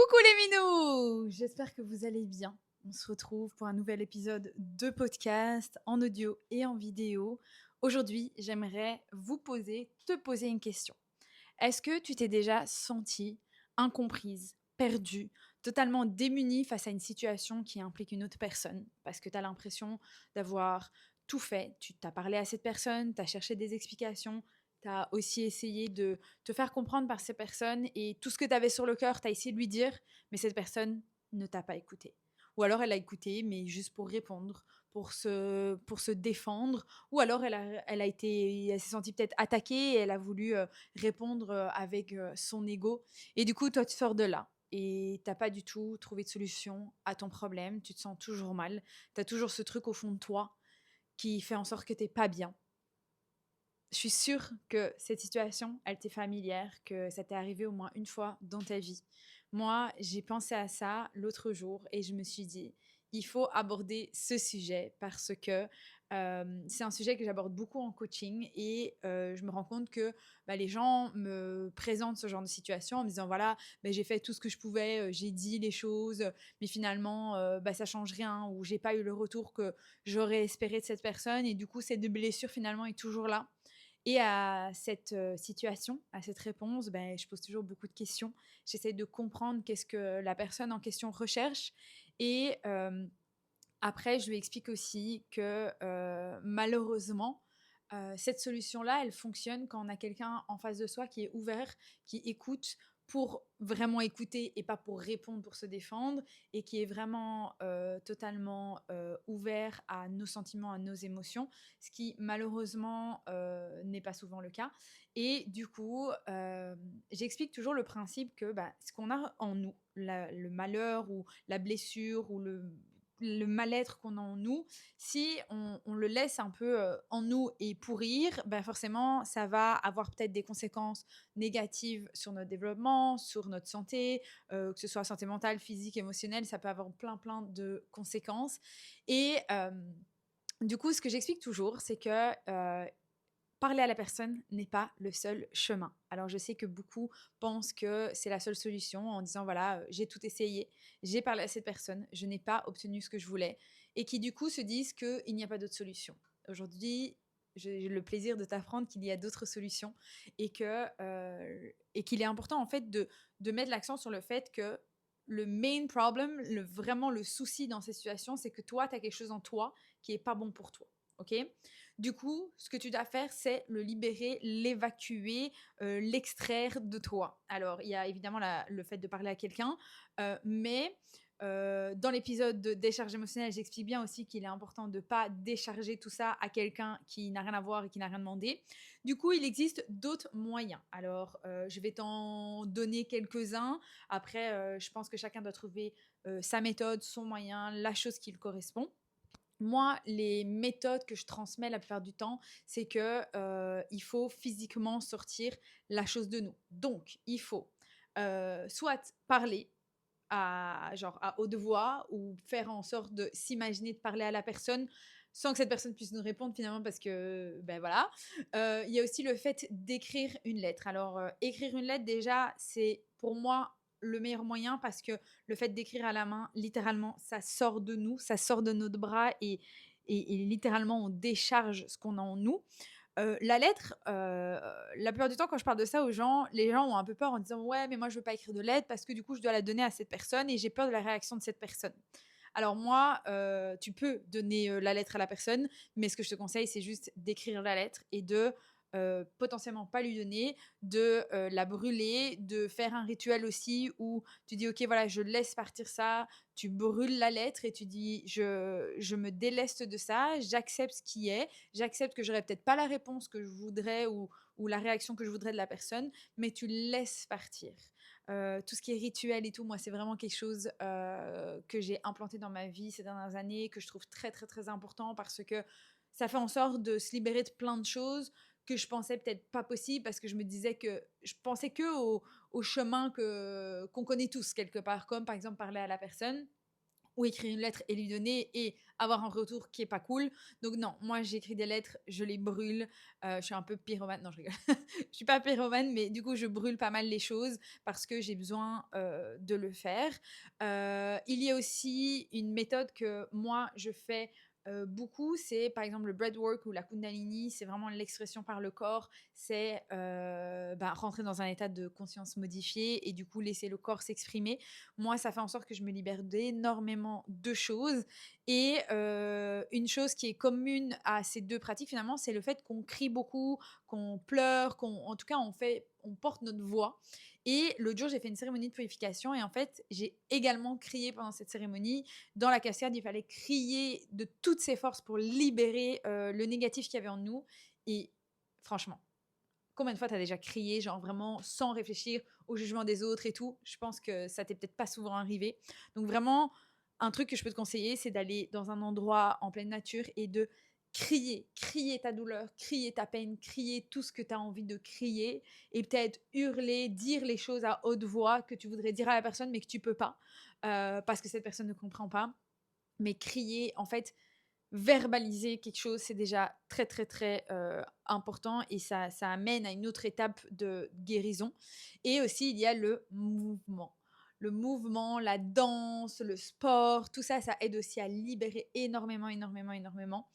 Coucou les minous! J'espère que vous allez bien. On se retrouve pour un nouvel épisode de podcast en audio et en vidéo. Aujourd'hui, j'aimerais te poser une question. Est-ce que tu t'es déjà sentie incomprise, perdue, totalement démunie face à une situation qui implique une autre personne? Parce que tu as l'impression d'avoir tout fait. Tu t'as parlé à cette personne, tu as cherché des explications, tu as aussi essayé de te faire comprendre par ces personnes et tout ce que tu avais sur le cœur, tu as essayé de lui dire, mais cette personne ne t'a pas écouté. Ou alors elle a écouté, mais juste pour répondre, pour se défendre, ou alors elle s'est sentie peut-être attaquée et elle a voulu répondre avec son ego. Et du coup, toi, tu sors de là et t'as pas du tout trouvé de solution à ton problème. Tu te sens toujours mal. Tu as toujours ce truc au fond de toi qui fait en sorte que t'es pas bien. Je suis sûre que cette situation, elle t'est familière, que ça t'est arrivé au moins une fois dans ta vie. Moi, j'ai pensé à ça l'autre jour et je me suis dit, il faut aborder ce sujet parce que c'est un sujet que j'aborde beaucoup en coaching et je me rends compte que les gens me présentent ce genre de situation en me disant, voilà, j'ai fait tout ce que je pouvais, j'ai dit les choses, mais finalement, ça change rien ou j'ai pas eu le retour que j'aurais espéré de cette personne et du coup, cette blessure finalement est toujours là. Et à cette situation, à cette réponse, je pose toujours beaucoup de questions. J'essaie de comprendre qu'est-ce que la personne en question recherche. Et après, je lui explique aussi que malheureusement, cette solution-là, elle fonctionne quand on a quelqu'un en face de soi qui est ouvert, qui écoute pour vraiment écouter et pas pour répondre, pour se défendre, et qui est vraiment totalement ouvert à nos sentiments, à nos émotions, ce qui malheureusement n'est pas souvent le cas. Et du coup, j'explique toujours le principe que ce qu'on a en nous, le malheur ou la blessure ou le mal-être qu'on a en nous, si on le laisse un peu en nous et pourrir, forcément, ça va avoir peut-être des conséquences négatives sur notre développement, sur notre santé, que ce soit santé mentale, physique, émotionnelle, ça peut avoir plein de conséquences. Et du coup, ce que j'explique toujours, c'est que parler à la personne n'est pas le seul chemin. Alors je sais que beaucoup pensent que c'est la seule solution en disant voilà, j'ai tout essayé, j'ai parlé à cette personne, je n'ai pas obtenu ce que je voulais et qui du coup se disent qu'il n'y a pas d'autre solution. Aujourd'hui, j'ai le plaisir de t'apprendre qu'il y a d'autres solutions et et qu'il est important en fait de mettre l'accent sur le fait que le main problem, vraiment le souci dans ces situations, c'est que toi, tu as quelque chose en toi qui est pas bon pour toi. Ok. Du coup, ce que tu dois faire, c'est le libérer, l'évacuer, l'extraire de toi. Alors, il y a évidemment le fait de parler à quelqu'un, mais dans l'épisode de décharge émotionnelle, j'explique bien aussi qu'il est important de ne pas décharger tout ça à quelqu'un qui n'a rien à voir et qui n'a rien demandé. Du coup, il existe d'autres moyens. Alors, je vais t'en donner quelques-uns. Après, je pense que chacun doit trouver sa méthode, son moyen, la chose qui lui correspond. Moi, les méthodes que je transmets la plupart du temps, c'est que il faut physiquement sortir la chose de nous. Donc, il faut soit parler à haute voix ou faire en sorte de s'imaginer de parler à la personne sans que cette personne puisse nous répondre finalement parce que voilà. Il y a aussi le fait d'écrire une lettre. Alors écrire une lettre déjà c'est pour moi le meilleur moyen parce que le fait d'écrire à la main, littéralement, ça sort de nous, ça sort de notre bras et littéralement on décharge ce qu'on a en nous. La lettre, la plupart du temps, quand je parle de ça aux gens, les gens ont un peu peur en disant ouais, mais moi je veux pas écrire de lettre parce que du coup je dois la donner à cette personne et j'ai peur de la réaction de cette personne. Alors moi, tu peux donner la lettre à la personne, mais ce que je te conseille, c'est juste d'écrire la lettre et de potentiellement pas lui donner, de la brûler, de faire un rituel aussi où tu dis ok voilà je laisse partir ça, tu brûles la lettre et tu dis je me déleste de ça, j'accepte ce qui est, j'accepte que j'aurais peut-être pas la réponse que je voudrais ou la réaction que je voudrais de la personne, mais tu laisses partir. Tout ce qui est rituel et tout, moi, c'est vraiment quelque chose que j'ai implanté dans ma vie ces dernières années, que je trouve très important parce que ça fait en sorte de se libérer de plein de choses que je pensais peut-être pas possible parce que je me disais que je pensais au chemin qu'on connaît tous quelque part, comme par exemple parler à la personne. ou écrire une lettre et lui donner et avoir un retour qui est pas cool. Donc non, moi j'écris des lettres, je les brûle. Je suis un peu pyromane. Non, je rigole. Je suis pas pyromane, mais du coup je brûle pas mal les choses parce que j'ai besoin de le faire. Il y a aussi une méthode que moi je fais beaucoup, c'est par exemple le breathwork ou la kundalini, c'est vraiment l'expression par le corps, c'est rentrer dans un état de conscience modifié et du coup laisser le corps s'exprimer. Moi, ça fait en sorte que je me libère d'énormément de choses. Et une chose qui est commune à ces deux pratiques, finalement, c'est le fait qu'on crie beaucoup, qu'on pleure, en tout cas, on porte notre voix. Et l'autre jour, j'ai fait une cérémonie de purification et en fait, j'ai également crié pendant cette cérémonie. Dans la cascade, il fallait crier de toutes ses forces pour libérer le négatif qu'il y avait en nous. Et franchement, combien de fois tu as déjà crié, genre vraiment sans réfléchir au jugement des autres et tout? Je pense que ça t'est peut-être pas souvent arrivé. Donc vraiment, un truc que je peux te conseiller, c'est d'aller dans un endroit en pleine nature et de crier ta douleur, crier ta peine, crier tout ce que tu as envie de crier et peut-être hurler, dire les choses à haute voix que tu voudrais dire à la personne mais que tu peux pas parce que cette personne ne comprend pas. Mais crier, en fait, verbaliser quelque chose, c'est déjà très, très, très important et ça amène à une autre étape de guérison. Et aussi, il y a le mouvement. Le mouvement, la danse, le sport, tout ça, ça aide aussi à libérer énormément, énormément, énormément.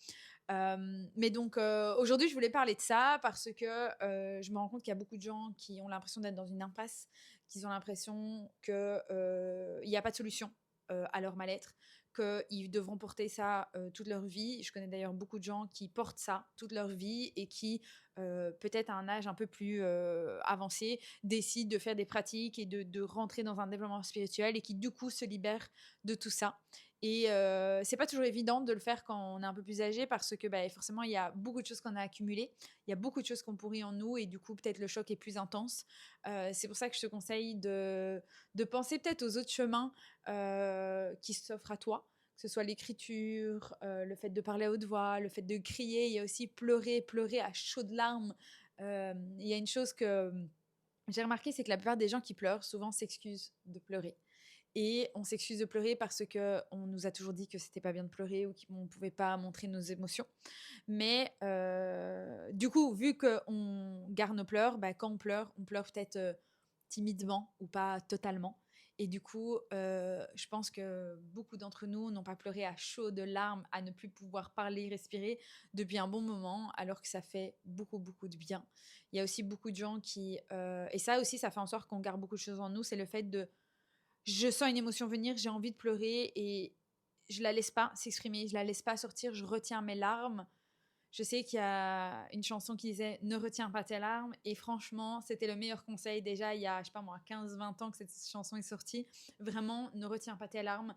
Mais donc, aujourd'hui, je voulais parler de ça parce que je me rends compte qu'il y a beaucoup de gens qui ont l'impression d'être dans une impasse, qu'ils ont l'impression qu'il n'y a pas de solution à leur mal-être, qu'ils devront porter ça toute leur vie. Je connais d'ailleurs beaucoup de gens qui portent ça toute leur vie et qui, peut-être à un âge un peu plus avancé, décident de faire des pratiques et de rentrer dans un développement spirituel et qui, du coup, se libèrent de tout ça. Et c'est pas toujours évident de le faire quand on est un peu plus âgé parce que forcément, il y a beaucoup de choses qu'on a accumulées. Il y a beaucoup de choses qu'on pourrit en nous et du coup, peut-être le choc est plus intense. C'est pour ça que je te conseille de penser peut-être aux autres chemins qui s'offrent à toi, que ce soit l'écriture, le fait de parler à haute voix, le fait de crier. Il y a aussi pleurer à chaudes larmes. Il y a une chose que j'ai remarqué, c'est que la plupart des gens qui pleurent souvent s'excusent de pleurer. Et on s'excuse de pleurer parce que on nous a toujours dit que c'était pas bien de pleurer ou qu'on ne pouvait pas montrer nos émotions. Mais du coup, vu qu'on garde nos pleurs, quand on pleure peut-être timidement ou pas totalement. Et du coup, je pense que beaucoup d'entre nous n'ont pas pleuré à chaudes larmes, à ne plus pouvoir parler, respirer depuis un bon moment, alors que ça fait beaucoup, beaucoup de bien. Il y a aussi beaucoup de gens qui... et ça aussi, ça fait en sorte qu'on garde beaucoup de choses en nous, c'est le fait de je sens une émotion venir, j'ai envie de pleurer et je la laisse pas s'exprimer, je la laisse pas sortir, je retiens mes larmes. Je sais qu'il y a une chanson qui disait ne retiens pas tes larmes et franchement, c'était le meilleur conseil déjà il y a je sais pas moi 15-20 ans que cette chanson est sortie. Vraiment, ne retiens pas tes larmes.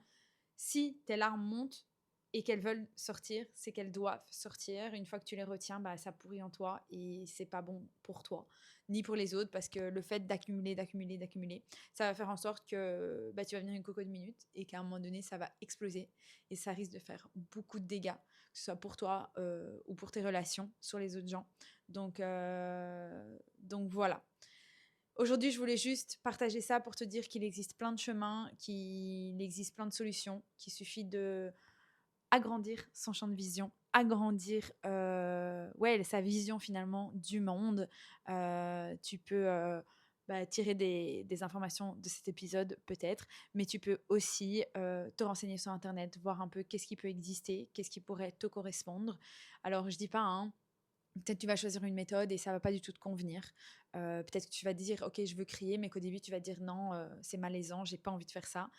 Si tes larmes montent et qu'elles veulent sortir, c'est qu'elles doivent sortir. Une fois que tu les retiens, ça pourrit en toi et c'est pas bon pour toi ni pour les autres parce que le fait d'accumuler, d'accumuler, d'accumuler, ça va faire en sorte que tu vas venir une cocotte minute et qu'à un moment donné, ça va exploser et ça risque de faire beaucoup de dégâts, que ce soit pour toi ou pour tes relations sur les autres gens. Donc voilà. Aujourd'hui, je voulais juste partager ça pour te dire qu'il existe plein de chemins, qu'il existe plein de solutions, qu'il suffit de agrandir son champ de vision, agrandir sa vision finalement du monde. Tu peux tirer des informations de cet épisode peut-être, mais tu peux aussi te renseigner sur Internet, voir un peu qu'est-ce qui peut exister, qu'est-ce qui pourrait te correspondre. Alors je dis pas, hein, peut-être tu vas choisir une méthode et ça va pas du tout te convenir. Peut-être que tu vas dire ok je veux crier, mais qu'au début tu vas dire non, c'est malaisant, j'ai pas envie de faire ça.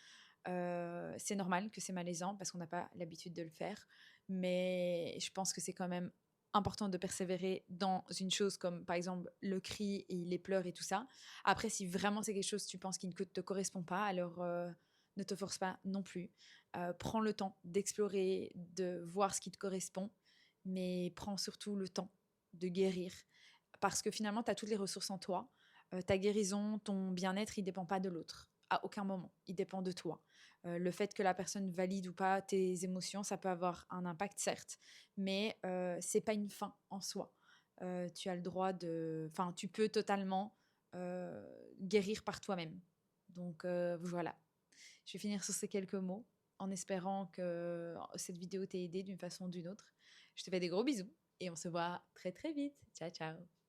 C'est normal que c'est malaisant parce qu'on n'a pas l'habitude de le faire, mais je pense que c'est quand même important de persévérer dans une chose comme par exemple le cri et les pleurs et tout ça. Après, si vraiment c'est quelque chose que tu penses qui ne te correspond pas, alors ne te force pas non plus. Prends le temps d'explorer, de voir ce qui te correspond, mais prends surtout le temps de guérir parce que finalement, tu as toutes les ressources en toi. Ta guérison, ton bien-être, il ne dépend pas de l'autre. À aucun moment. Il dépend de toi. Le fait que la personne valide ou pas tes émotions, ça peut avoir un impact, certes, mais c'est pas une fin en soi. Tu as le droit de... Enfin, tu peux totalement guérir par toi-même. Donc voilà. Je vais finir sur ces quelques mots en espérant que cette vidéo t'ait aidé d'une façon ou d'une autre. Je te fais des gros bisous et on se voit très très vite. Ciao, ciao.